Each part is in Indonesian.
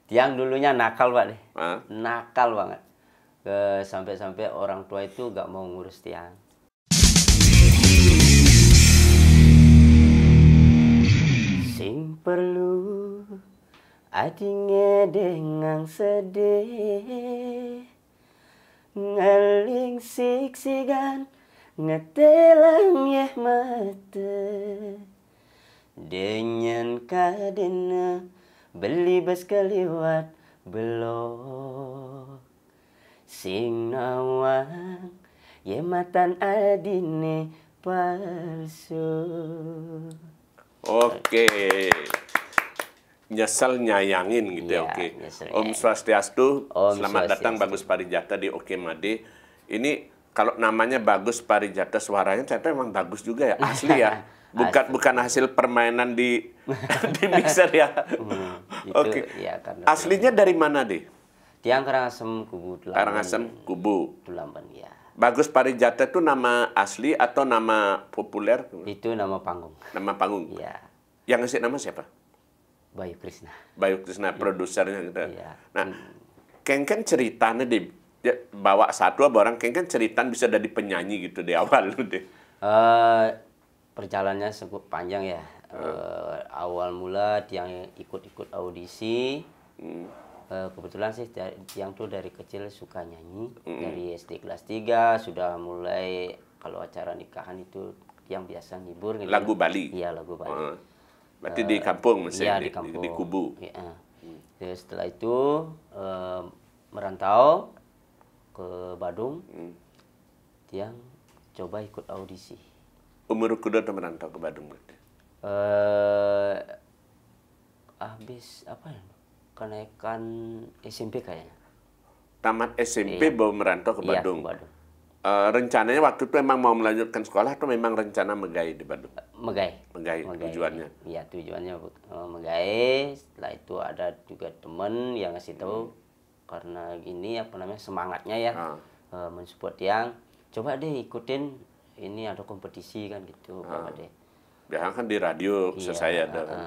Tiang dulunya nakal Pak deh, Hah? nakal banget. Sampai-sampai orang tua itu gak mau ngurus Tiang. Sing perlu adinge dengan sedih, ngaling siksigan ngetelang yeh mata, dengan kadena beli bas kaliwat belok, sing nawang ye matan adine palsu. Oke. Nyesel nyayangin gitu ya, Iya, oke. nyesel Om nyayangin. Swastiastu, Om selamat datang Swastiastu. Bagus Parijata di Oke Made. Ini kalau namanya Bagus Parijata, suaranya ternyata memang bagus juga ya, asli ya. Bukan hasil permainan di di mixer ya. Itu Oke. ya karena Aslinya dari mana deh? Tiang Karangasem Kubu Tulamben. Karangasem, Kubu. Tulamben ya. Bagus Parijata itu nama asli atau nama populer? Itu nama panggung. Nama panggung. Iya, Yang ngasih nama siapa? Bayu Krisna. Bayu Krisna, produsernya gitu. Iya. Nah, Kengken ceritanya di dia bawa satu orang Kengken ceritanya bisa dari penyanyi gitu di awal deh. Perjalanannya cukup panjang ya. Awal mula Tiang ikut-ikut audisi. Kebetulan sih Tiang tuh dari kecil suka nyanyi. Dari SD kelas 3 sudah mulai kalau acara nikahan itu Tiang biasa ngibur gitu. Lagu Bali. Iya, lagu Bali. Berarti di kampung masih Iya, di, di kampung. di Kubu. Ya. Terus setelah itu merantau ke Badung. Tiang coba ikut audisi. Umur kuda atau merantau ke Badung berarti? Habis apa ya? Kenaikan SMP kayaknya. Tamat SMP baru merantau ke Iya, Badung. ke Badung. Rencananya waktu itu memang mau melanjutkan sekolah atau memang rencana megai di Badung? Megai. Megai tujuannya. Iya, tujuannya megai. Setelah itu ada juga teman yang ngasih tahu karena gini apa namanya semangatnya ya mensupport Tiang. Coba deh ikutin ini ada kompetisi kan gitu, Bapak deh. Biasanya kan di radio Iya, saya ada kan.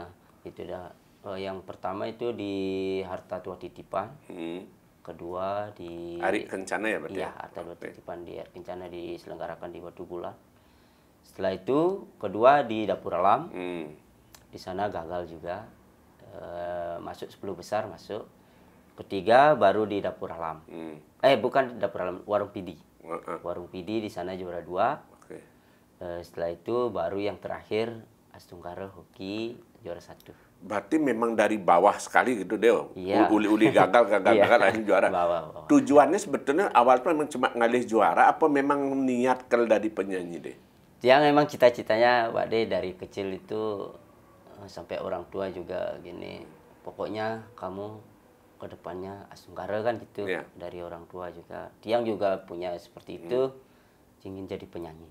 itu dah. Yang pertama itu di Harta Tua Titipan. Kedua di Ari Kencana ya berarti? Iya, Harta Tua Titipan di Ari Kencana diselenggarakan di Batu Bulan. Setelah itu kedua di Dapur Alam. Di sana gagal juga. Masuk 10 besar masuk. Ketiga baru di Dapur Alam. Bukan di Dapur Alam, Warung Pidi. Warung Pidi di sana juara 2. Oke. Setelah itu baru yang terakhir Astunggara Hoki juara 1. Berarti memang dari bawah sekali gitu deh. Iya. Uli-uli gagal Iya. akhirnya juara. Bawah. Tujuannya sebetulnya awal tuh memang cuma ngalih juara apa memang niat kel dari penyanyi deh? Yang memang cita-citanya Pak De dari kecil itu sampai orang tua juga gini. Pokoknya kamu ke depannya Astunggara kan gitu. Iya. Dari orang tua juga. Tiang juga punya seperti itu. Ingin jadi penyanyi.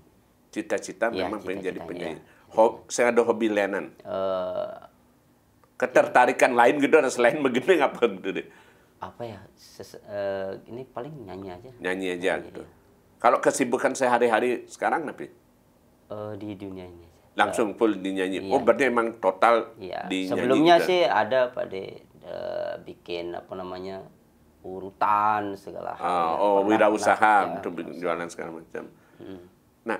Cita-cita Iya, memang pengen jadi cita-citanya. penyanyi. Saya ada hobi layanan. Eh, Ketertarikan lain gitu ada selain begini ngapa gitu deh? apa ya? Ini paling nyanyi aja. Nyanyi aja Nyanyi, gitu. iya. Kalau kesibukan sehari-hari sekarang napi? Di dunia ini aja. Langsung full dinyanyi. Iya. Oh berarti emang total Iya. dinyanyi Sebelumnya juga. sih ada Pak De bikin apa namanya urutan segala hal. Oh, Pernah, wirausaha ya. untuk jualan segala macam. Nah,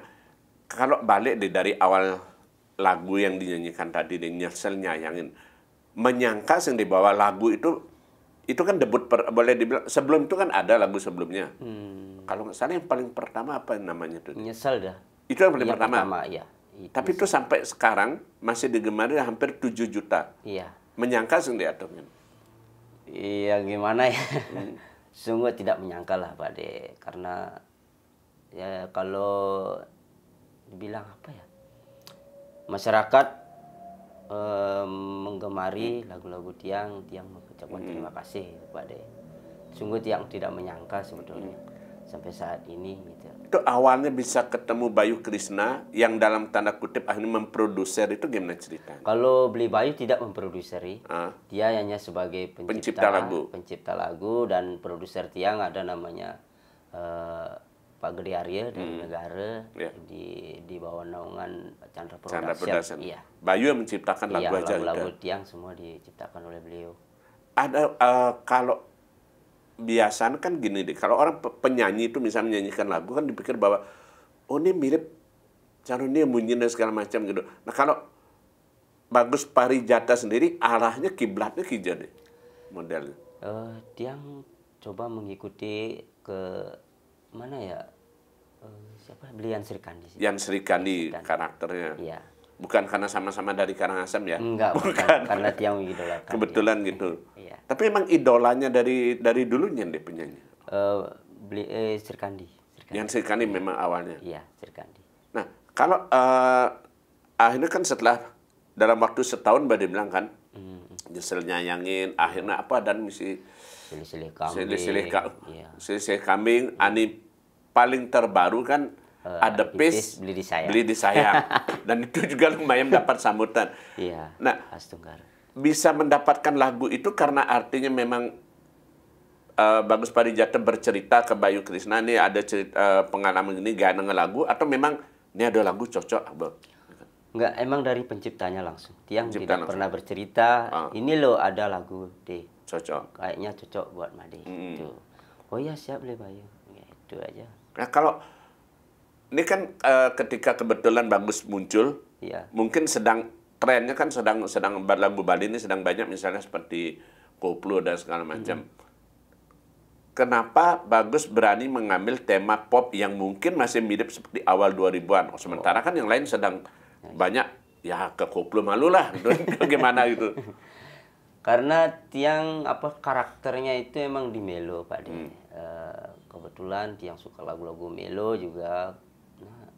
kalau balik dari awal lagu yang dinyanyikan tadi, di Nyesel Nyayangin, menyangka yang dibawa lagu itu kan debut boleh dibilang sebelum itu kan ada lagu sebelumnya. Kalau nggak salah yang paling pertama apa namanya tuh? Nyesel dah. Itu yang paling Yang pertama. iya. Tapi itu sampai sekarang masih digemari hampir 7 juta. Iya. Menyangka yang diaturnya. Iya gimana ya? Sungguh tidak menyangka lah Pak De, karena ya kalau dibilang apa ya, masyarakat menggemari lagu-lagu Tiang mengucapkan terima kasih Pak De. Sungguh Tiang tidak menyangka sebetulnya sampai saat ini gitu. Itu awalnya bisa ketemu Bayu Krisna yang dalam tanda kutip akhirnya memproduser itu gimana ceritanya? Kalau Beli Bayu tidak memproduksi, Ah. dia hanya sebagai Pencipta lagu. pencipta lagu dan produser Tiang ada namanya Pak Gede Arya dari negara Ya. di bawah naungan Chandra Chandra Production. Production. Iya. Bayu yang menciptakan Iya, lagu aja lagu-lagu udah. Tiang semua diciptakan oleh beliau. ada kalau biasanya kan gini deh, kalau orang penyanyi itu misalnya menyanyikan lagu kan dipikir bahwa oh ini mirip cara ini bunyi dan segala macam gitu. Nah kalau Bagus Parijata sendiri arahnya kiblatnya hijau deh modelnya. Dia coba mengikuti ke mana ya? Siapa? Belian Srikandi. Yan Srikandi karakternya. Iya. Bukan karena sama-sama dari Karangasem ya? Enggak, bukan. Karena Tiang mengidolakan. Kebetulan dia. Gitu. Iya. Tapi emang idolanya dari dulunya deh penyanyi. Srikandi. Yan Srikandi memang awalnya. Iya, Srikandi. Nah, kalau akhirnya kan setelah dalam waktu setahun Mbak bilang kan, nyesel nyayangin, akhirnya apa dan misi Silih-silih kambing. Silih-silih kambing, ani paling terbaru kan ada Pis beli disayang. Dan itu juga lumayan dapat sambutan. Iya. Nah, Astunggar. Bisa mendapatkan lagu itu karena artinya memang Bagus Parijata bercerita ke Bayu Krisna nih ada cerita pengalaman ini gak lagu atau memang ini ada lagu cocok Abang? Enggak, emang dari penciptanya langsung. Tiang tidak pernah bercerita, ini loh ada lagu deh. Cocok. Kayaknya cocok buat Made. Gitu. Oh ya siap deh Bayu. Ya, itu aja. Nah kalau ini kan ketika kebetulan Bagus muncul, iya. Mungkin trennya kan sedang lagu Bali ini sedang banyak misalnya seperti koplo dan segala macam. Kenapa Bagus berani mengambil tema pop yang mungkin masih mirip seperti awal 2000-an? Sementara kan yang lain sedang banyak ya ke koplo malu lah gitu. Gimana gitu. Karena Tiang karakternya itu emang di melo Pak De. Kebetulan Tiang suka lagu-lagu melo juga. Nah,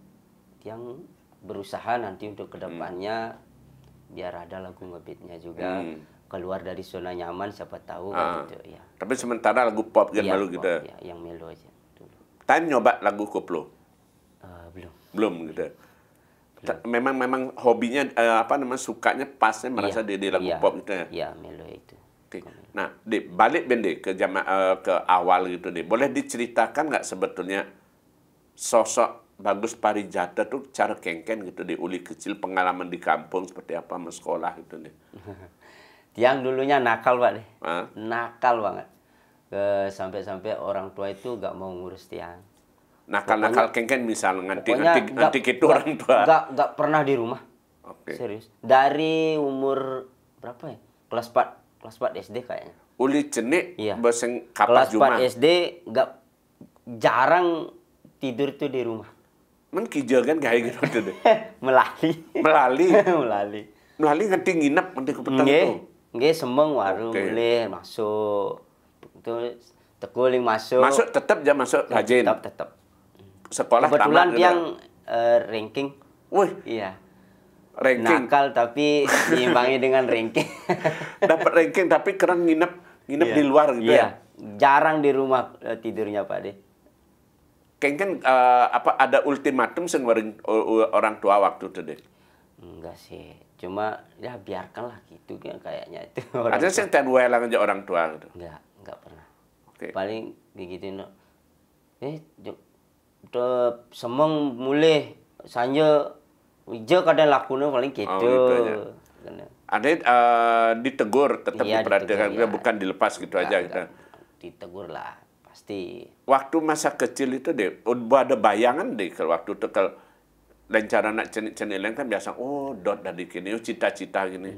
Tiang berusaha nanti untuk kedepannya biar ada lagu ngebeatnya juga. Keluar dari zona nyaman siapa tahu kan gitu ya. Tapi sementara lagu pop kan malu gitu. Ya, yang melo aja dulu. Time nyoba lagu koplo? Belum. Belum gitu. Memang hobinya sukanya pasnya merasa di lagu pop gitu ya. Iya, melo itu. Oke. Nah, balik Bende ke awal gitu deh. Boleh diceritakan nggak sebetulnya sosok Bagus Parijata tuh cara kengken gitu deh, uli kecil pengalaman di kampung seperti apa sekolah gitu deh. Tiang dulunya nakal Pak deh. Nakal banget. Sampai-sampai orang tua itu nggak mau ngurus Tiang. Nakal-nakal kengken misal nganti gitu orang tua. Nggak pernah di rumah. Oke. Serius. Dari umur berapa ya? Kelas 4 SD kayaknya. Uli cenik beseng kelas kapas Juma. 4 SD nggak jarang tidur tuh di rumah. Men kijel kan kayak gitu deh. Melali. Melali ngerti nginep nanti ke petang itu. Nggih semeng warung boleh masuk. Itu tekuling masuk. Masuk tetap jam masuk rajin. Tetap. Sekolah kebetulan tamat yang ranking. Wih. Iya. Ranking. Nakal tapi diimbangi dengan ranking. Dapat ranking tapi keren nginep di luar gitu ya. Jarang di rumah tidurnya Pak De. Kengken ada ultimatum sing orang tua waktu itu deh? Enggak sih, cuma ya biarkanlah gitu kan kayaknya itu. Ada sing ten welang aja orang tua gitu? Enggak pernah. Okay. Paling digituin semeng mulai sanja ijo kadang lakune paling gitu. Gitu aja. Ada ditegur tetap diperhatikan bukan dilepas gitu aja gitu. Ditegur lah pasti. Waktu masa kecil itu deh, ada bayangan deh kalau waktu itu kalau lencara nak cenileng kan biasa dot dari kini cita-cita gini.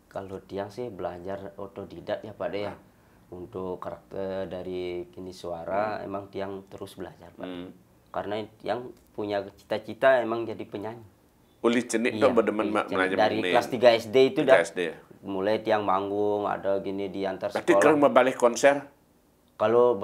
Kalau Tiang sih belajar otodidak ya Pak De ya. Untuk karakter dari kini suara emang Tiang terus belajar Pak. Karena Tiang punya cita-cita emang jadi penyanyi. Uli cenik tuh berdemen dari kelas 3 SD itu dah. Mulai Tiang manggung ada gini di antar sekolah. Berarti kalau balik konser? Kalau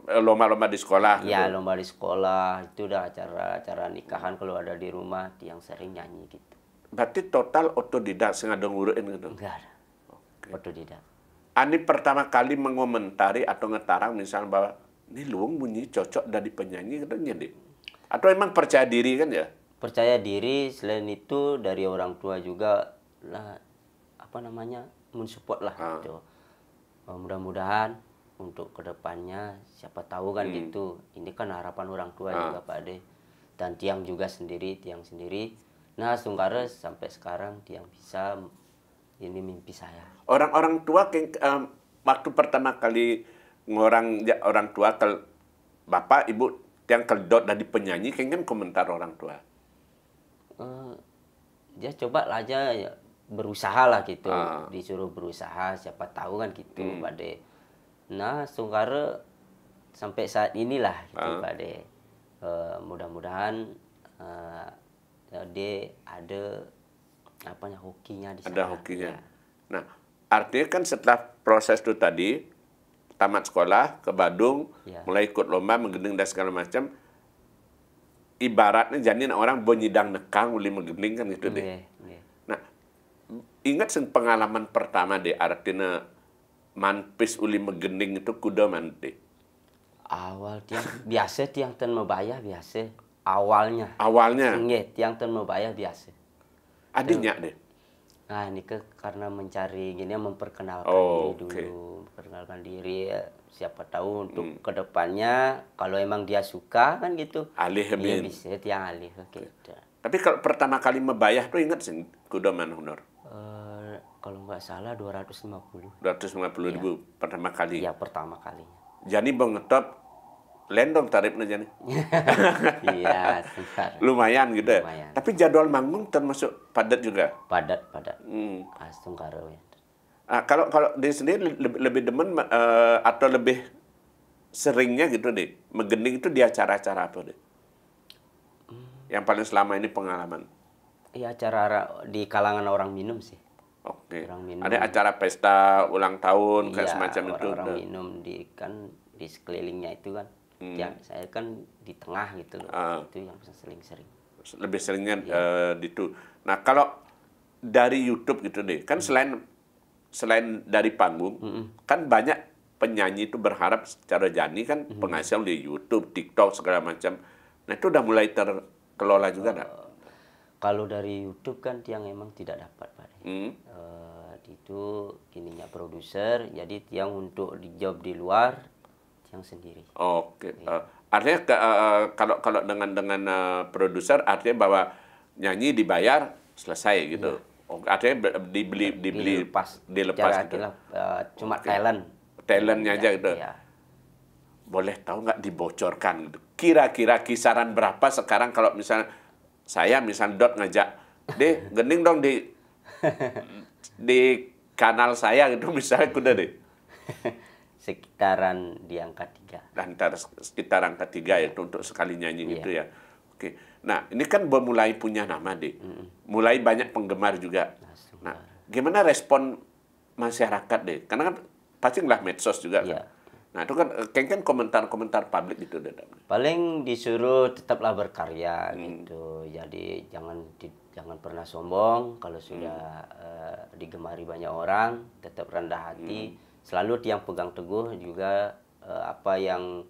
lomba-lomba di sekolah. Iya, lomba di sekolah itu udah acara nikahan kalau ada di rumah Tiang sering nyanyi gitu. Berarti total otodidak sengaja nguruin gitu? Enggak ada. Otodidak. Ani pertama kali mengomentari atau ngetarang misalnya bahwa ini luang bunyi cocok dari penyanyi katanya deh. Atau emang percaya diri kan ya? Percaya diri, selain itu dari orang tua juga lah mensupport lah gitu. Mudah-mudahan untuk kedepannya siapa tahu kan gitu. Ini kan harapan orang tua juga Pak De. Dan Tiang sendiri. Nah, Sungkares sampai sekarang Tiang bisa ini mimpi saya. Orang-orang tua waktu pertama kali orang tua bapak ibu yang keldot dari penyanyi kan komentar orang tua. Dia coba aja ya, berusaha lah gitu, disuruh berusaha, siapa tahu kan gitu Pak De. Nah Sungkara sampai saat inilah gitu Pak De. Mudah-mudahan dia ada hokinya di sana. Ada hokinya. Ya. Nah artinya kan setelah proses itu tadi tamat sekolah ke Badung, ya. Mulai ikut lomba menggending dan segala macam. Ibaratnya jadi orang bonyidang nekang uli menggending kan gitu deh. Nah, ingat sen pengalaman pertama deh artinya manpis uli menggending itu kuda mante. Awal biasa tiang ten membayar biasa. Awalnya. Nggih, tiang ten membayar biasa. Adinya deh. Nah, ini karena mencari gini memperkenalkan diri dulu, memperkenalkan diri. Siapa tahu untuk kedepannya kalau emang dia suka kan gitu. Alih dia bisa tiang alih gitu. Tapi kalau pertama kali membayar tuh ingat sih kuda mana honor? Kalau nggak salah 250. 250 ribu pertama kali. Iya, pertama kalinya. Jadi bengetop lendong tarifnya jadi. Iya, lumayan gitu ya. Lumayan. Tapi jadwal manggung termasuk padat juga. Padat. Sungkara ya. Kalau di sendiri lebih demen atau lebih seringnya gitu deh, menggending itu di acara-acara apa deh? Yang paling selama ini pengalaman? Iya, acara di kalangan orang minum sih. Oke. Ada acara pesta ulang tahun kayak semacam itu. Orang minum di sekelilingnya itu kan. Yang saya kan di tengah gitu loh. Itu yang sering-sering. Lebih seringnya di itu. Nah kalau dari YouTube gitu deh, kan selain dari panggung, kan banyak penyanyi itu berharap secara jani kan penghasilan di YouTube, TikTok segala macam. Nah itu udah mulai terkelola juga nggak? Kalau dari YouTube kan tiang emang tidak dapat Pak. Itu gininya produser, jadi tiang untuk di job di luar tiang sendiri. Oke. Artinya kalau dengan produser artinya bahwa nyanyi dibayar selesai gitu. Artinya dilepas gitu. Cuma talentnya aja gitu. Ya. Boleh tahu nggak dibocorkan gitu. Kira-kira kisaran berapa sekarang kalau misalnya saya Dot ngajak, deh gending dong di kanal saya gitu misalnya kuda deh. Sekitaran di angka 3. Antara sekitar angka 3 itu untuk sekali nyanyi gitu ya. Oke. Nah, ini kan mulai punya nama deh. Mulai banyak penggemar juga. Nah, gimana respon masyarakat deh? Karena kan pasti lah medsos juga kan. Nah, itu kan komentar-komentar publik gitu deh. Paling disuruh tetaplah berkarya gitu. Jadi jangan pernah sombong kalau sudah digemari banyak orang, tetap rendah hati. Selalu tiang pegang teguh juga apa yang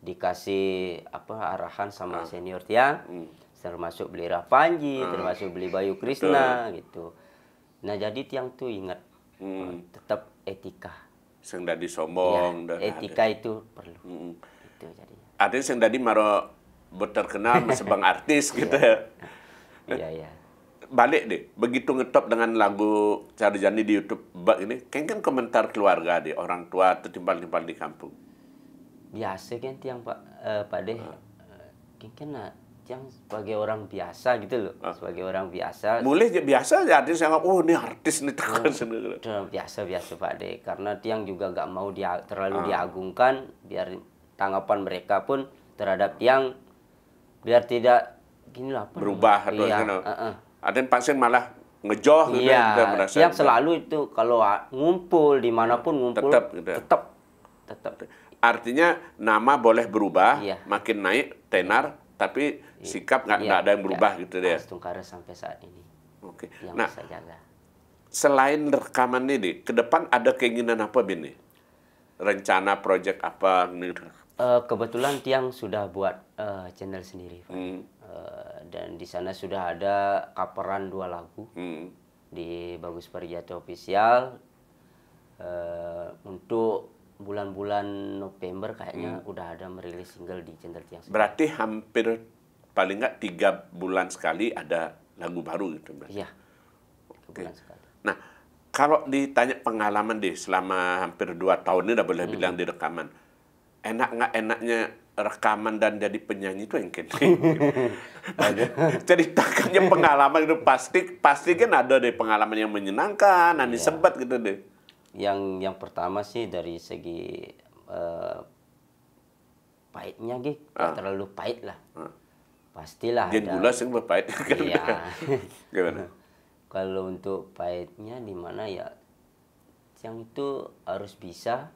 dikasih arahan sama senior tiang, termasuk beli Panji, termasuk beli Bayu Krishna gitu. Nah jadi tiang tuh ingat tetap etika. Sing dadi sombong dan etika itu perlu. Itu jadinya. Artinya sing dadi maro terkenal sebang artis gitu ya. Iya. Balik deh, begitu ngetop dengan lagu Cari Jani di YouTube ini, kan komentar keluarga deh, orang tua tertimpal-timpal di kampung. Biasa kan tiang Pak Deh, kan tiang sebagai orang biasa gitu loh, sebagai orang biasa. Mulai biasa jadi saya ini artis nih biasa Pak Deh, karena tiang juga nggak mau terlalu diagungkan, biar tanggapan mereka pun terhadap tiang biar tidak berubah atau ada yang pasien malah ngejoh gitu. Yang selalu itu kalau ngumpul dimanapun ngumpul tetap. Artinya nama boleh berubah, makin naik tenar, tapi sikap nggak ada yang berubah gitu deh. Sungkara sampai saat ini. Oke. Yang Nah, bisa jaga. Selain rekaman ini, ke depan ada keinginan apa Bini? Rencana project apa? Kebetulan tiang sudah buat channel sendiri, Pak. Dan di sana sudah ada coveran 2 lagu di Bagus Perjati Official. Untuk bulan-bulan November kayaknya udah ada merilis single di channel tiang sendiri. Berarti hampir paling nggak 3 bulan sekali ada lagu baru gitu. Iya, 3 bulan sekali. Nah, Kalau ditanya pengalaman deh selama hampir 2 tahun ini udah boleh bilang di rekaman, enak nggak enaknya rekaman dan jadi penyanyi itu yang kene. Ceritakannya pengalaman itu pasti kan ada deh pengalaman yang menyenangkan, yang disebat gitu deh. Yang pertama sih dari segi pahitnya gitu, terlalu pahit lah. Pastilah Dia gula sih berpahit kan. Iya. Gimana? Kalau untuk pahitnya di mana ya, yang itu harus bisa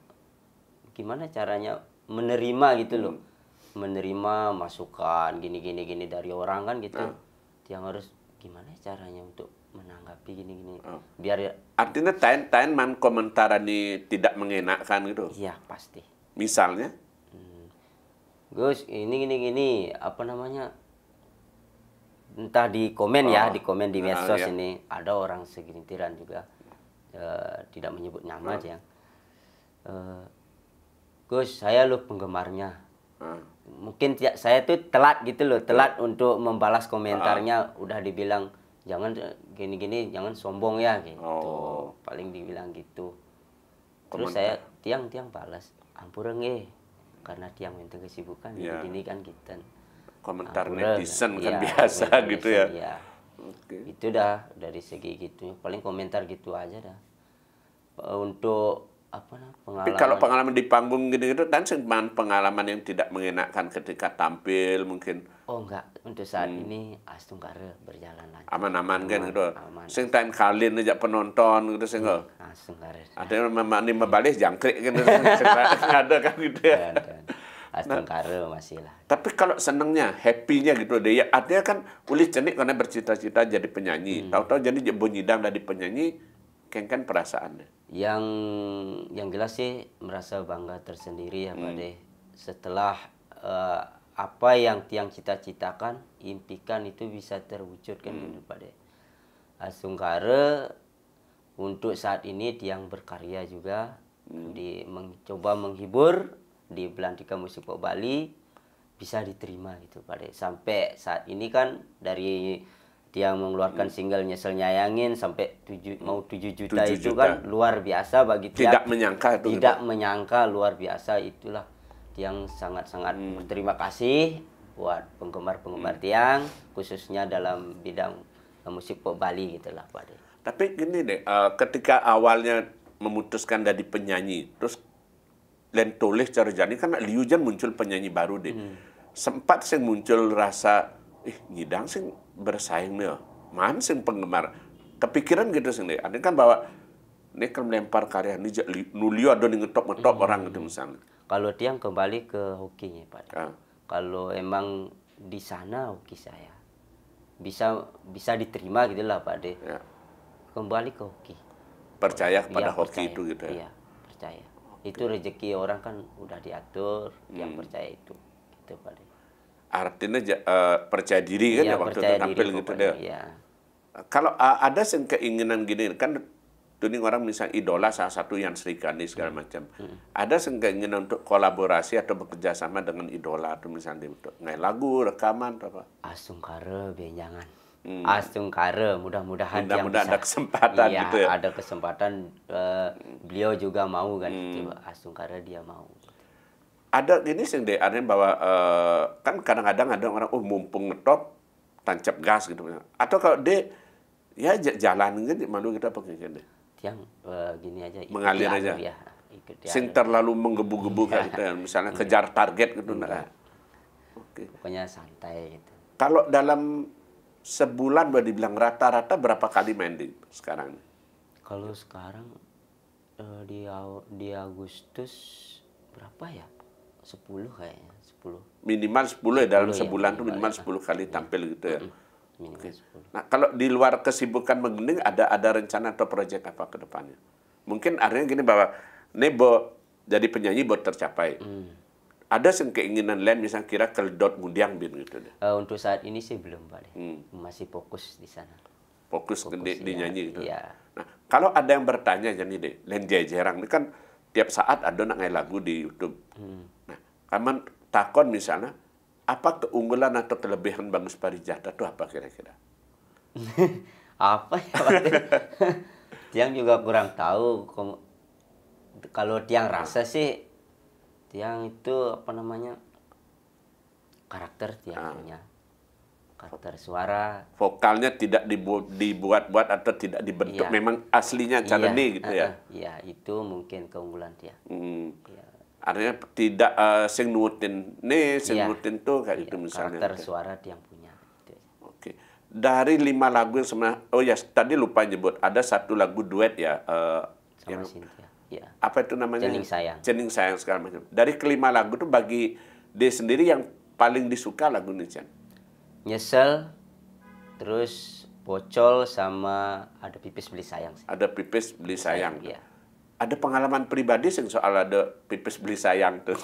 gimana caranya menerima gitu loh. Menerima masukan gini dari orang kan gitu. Yang harus gimana caranya untuk menanggapi gini. Biar artinya tain man komentaran ini tidak mengenakan gitu. Iya, pasti. Misalnya? Gus, ini apa namanya? Entah di komen ya, di komen di medsos ini ada orang segelintiran juga tidak menyebut nama aja. Gus, saya lo penggemarnya. Mungkin saya tuh telat gitu loh, telat untuk membalas komentarnya. Udah dibilang jangan gini, jangan sombong ya gitu. Paling dibilang gitu. Terus saya tiang balas, ampura karena tiang minta kesibukan gini kan gitu. Komentar netizen kan biasa gitu ya. Iya. Itu dah dari segi gitu. Paling komentar gitu aja dah. Untuk apa pengalaman. Tapi kalau pengalaman di panggung gitu dan pengalaman yang tidak mengenakan ketika tampil mungkin. Oh enggak, untuk saat ini Astungkara berjalan lancar. Aman-aman kan gitu. Aman. Sing time kalian aja penonton gitu sing Astungkara. Ada yang memani membalik jangkrik gitu. Ada kan gitu ya. Astungkara masih lah. Tapi kalau senengnya, happy-nya gitu deh. Ya, artinya kan Uli cenik karena bercita-cita jadi penyanyi. Tahu-tahu jadi bunyidam dari penyanyi, kan perasaannya. Yang jelas sih merasa bangga tersendiri ya Pak De. Setelah apa yang tiang cita-citakan, impikan itu bisa terwujud kan gitu Pak De. Astungkara untuk saat ini tiang berkarya juga, mencoba menghibur di Belantika Musik Pop Bali, bisa diterima gitu Pak De. Sampai saat ini kan dari dia mengeluarkan single Nyesel Nyayangin sampai 7 juta itu kan luar biasa bagi Tidak Tiang. menyangka itu. Tidak menyangka, luar biasa itulah. Tiang sangat-sangat berterima kasih buat penggemar-penggemar Tiang, khususnya dalam bidang musik pop Bali gitulah Pak De. Tapi gini deh, ketika awalnya memutuskan jadi penyanyi, terus dan tulis cara jadi kan liujan muncul penyanyi baru deh. Sempat sih muncul rasa ngidang sih bersaing nih, mana sih penggemar. Kepikiran gitu sih deh. Ada kan bahwa ini kan melempar karya ini nulio ada nih ngetop orang gitu misalnya. Kalau Tiang kembali ke hokinya Pak. Kalau emang di sana hoki saya bisa diterima gitulah Pak De. Ya. Kembali ke hoki. Percaya kepada hoki percaya. itu gitu ya. Iya, percaya. Itu rezeki orang kan udah diatur, yang percaya itu gitu Pak De. Artinya percaya diri kan ya waktu itu tampil gitu deh. Iya. Kalau ada keinginan gini kan tuning orang misalnya idola salah satu yang Srikandi segala macam. Ada keinginan untuk kolaborasi atau bekerja sama dengan idola atau misalnya untuk ngai lagu, rekaman atau apa? Astungkara benjangan. Astungkara mudah-mudahan yang bisa. Ada kesempatan gitu ya. Ada kesempatan beliau juga mau kan gitu. Astungkara dia mau. Ada gini sih deh, ada bahwa kan kadang-kadang ada orang mumpung ngetop tancap gas gitu. Atau kalau dia ya jalan gitu malu kita pakai deh. Yang gini aja mengalir aja. Ya, sing terlalu menggebu-gebu kan gitu, misalnya kejar target gitu Oke. Pokoknya santai gitu. Kalau dalam sebulan boleh dibilang rata-rata berapa kali main di sekarang? Kalau sekarang di Agustus berapa ya? 10 kayaknya, 10. Minimal 10 ya dalam sebulan tuh minimal 10 kali tampil gitu ya. Minimal 10. Nah, kalau di luar kesibukan menggening ada rencana atau proyek apa ke depannya? Mungkin artinya gini bahwa ini jadi penyanyi buat tercapai. Ada keinginan lain misalnya kira keledot mundiang gitu deh. Untuk saat ini sih belum Pak. Masih fokus di sana. Fokus di nyanyi gitu. Iya. Nah, kalau ada yang bertanya jadi deh, lain jarang ini kan tiap saat ada ngai lagu di YouTube. Nah, kamu takon misalnya, apa keunggulan atau kelebihan Bagus Parijata itu apa kira-kira? Apa ya Pak? Tiang juga kurang tahu. Kalau Tiang rasa sih, Tiang itu apa namanya, karakter Tiang punya. Karakter suara. Vokalnya tidak dibuat-buat atau tidak dibentuk, Iya. memang aslinya Cardi gitu ya. Iya, itu mungkin keunggulan dia. Iya. Artinya tidak sing nurutin nih, sing Iya. nurutin tuh kayak Iya, gitu misalnya. karakter suara Tiang punya. Gitu. Oke. Dari 5 lagu yang sebenarnya, oh ya tadi lupa nyebut, ada satu lagu duet ya. Sama Yang, Cynthia. Iya. apa itu namanya? Cening Sayang. Cening Sayang segala macam. Dari kelima lagu itu bagi dia sendiri yang paling disuka lagu ini, Cen? Nyesel, terus Pocol, sama ada Pipis Beli Sayang sih. Ada Pipis Beli Sayang. Iya. Ada pengalaman pribadi sing soal ada Pipis Beli Sayang tuh.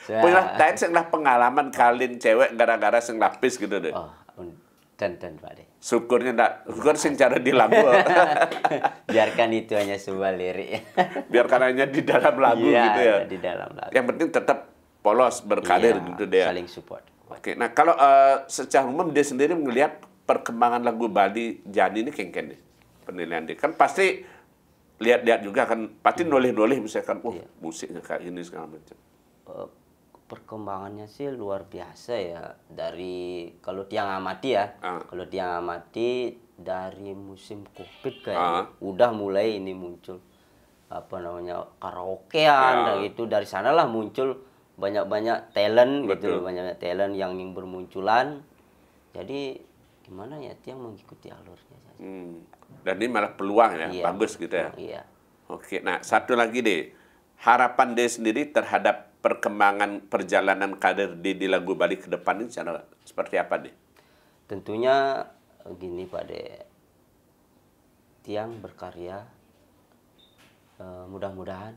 Saya- Pengertian sing lah pengalaman kalian cewek gara-gara sing lapis gitu deh. Oh, dan Pak deh. Syukurnya ndak, syukur sing cara di lagu. Biarkan itu hanya sebuah lirik. Biarkan hanya di dalam lagu Iya, gitu ya. di dalam lagu. Yang penting tetap polos berkarir Iya, gitu deh. Ya. saling support. Oke, nah kalau secara umum dia sendiri melihat perkembangan lagu Bali Jani ini kengken deh penilaian dia. Kan pasti lihat-lihat juga kan, pasti nolih-nolih misalkan, musiknya kayak ini segala macam. Perkembangannya sih luar biasa ya, dari kalau Tiang amati ya, kalau Tiang amati dari musim Covid kayaknya udah mulai ini muncul apa namanya karaokean dan itu, dari sanalah muncul banyak-banyak talent gitu loh, banyak talent yang bermunculan. Jadi gimana ya, Tiang mengikuti alurnya saja. Dan ini malah peluang ya, Iya, bagus gitu ya. Iya. Oke, nah satu lagi deh, harapan dia sendiri terhadap perkembangan perjalanan karir dia di lagu Bali ke depan ini seperti apa deh? Tentunya gini Pak De, Tiang berkarya mudah-mudahan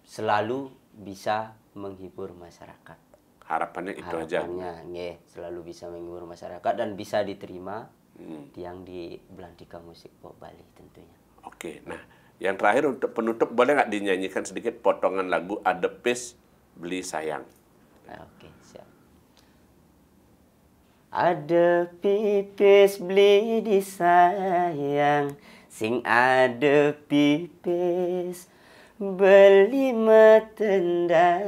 selalu bisa menghibur masyarakat. Harapannya itu aja. Harapannya selalu bisa menghibur masyarakat dan bisa diterima Tiang di Belantika Musik Pop Bali tentunya. Oke, nah yang terakhir untuk penutup boleh nggak dinyanyikan sedikit potongan lagu Ada Pis Beli Sayang? Oke, siap. Ada pipis beli disayang, sing ada pipis beli metendang.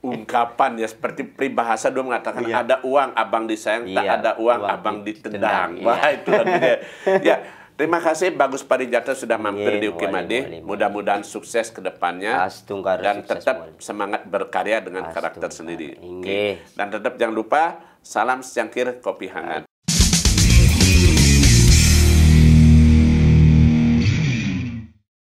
Ungkapan ya seperti peribahasa dulu mengatakan ada uang abang disayang, tak Iya, ada uang uang abang ditendang. ditendang. Wah itu lagunya. Ya, terima kasih Bagus Parijata sudah mampir di Ukimade. Mudah-mudahan sukses ke depannya dan tetap semangat berkarya dengan karakter sendiri. Dan tetap jangan lupa salam secangkir kopi hangat.